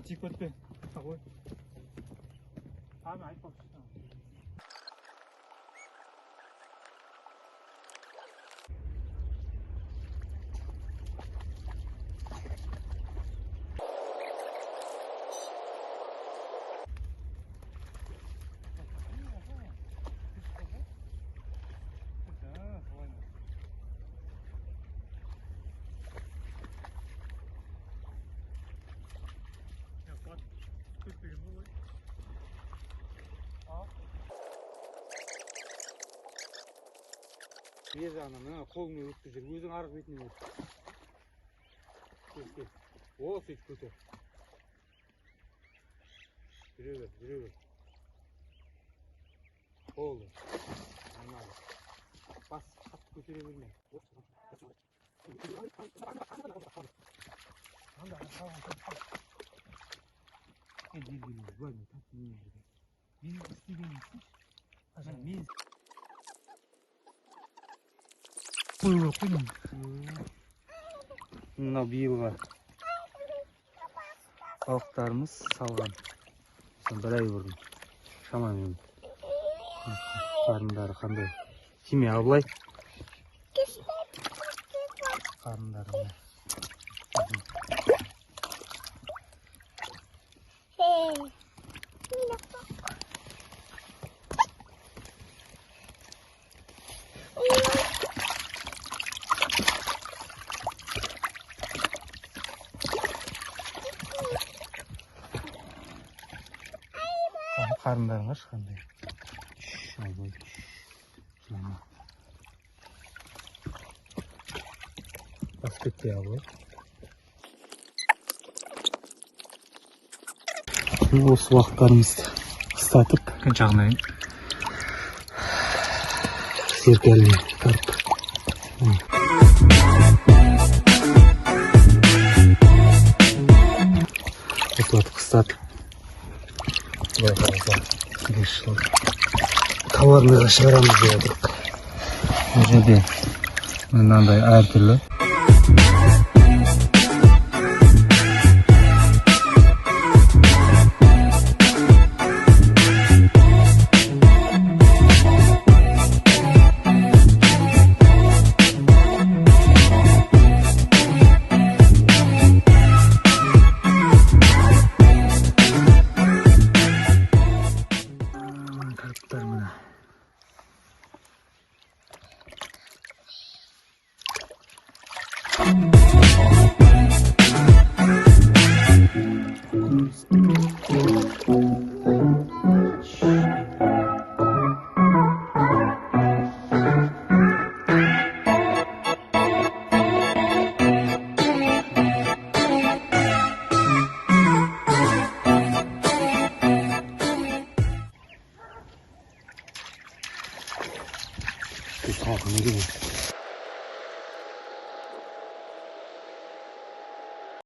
тиіп кетпе. Қой. Айтпап шыққан. Бер жағынан мына қолыңмен өткізіп жүр, өзің арғы бетінен өт. Кел. О, сөйтіп көтер. Жүре бер. Болды. Бас қатты көтере берме. Мынау биылғы балықтарымыз салған. Бір ай бұрын. Шамамен. Қарындары қандай? Тиме абылай. Қарындары. Қарындарың қандай? Баскетте абылай. Осы уақыттарымызды қыстатып, жағынан серкеліне тарып. Осыларды қыстатып. Тауарымызға шығарамыз деп отырық. Бұл жерде мынандай әртүрлі. Kalkın, ne gibi?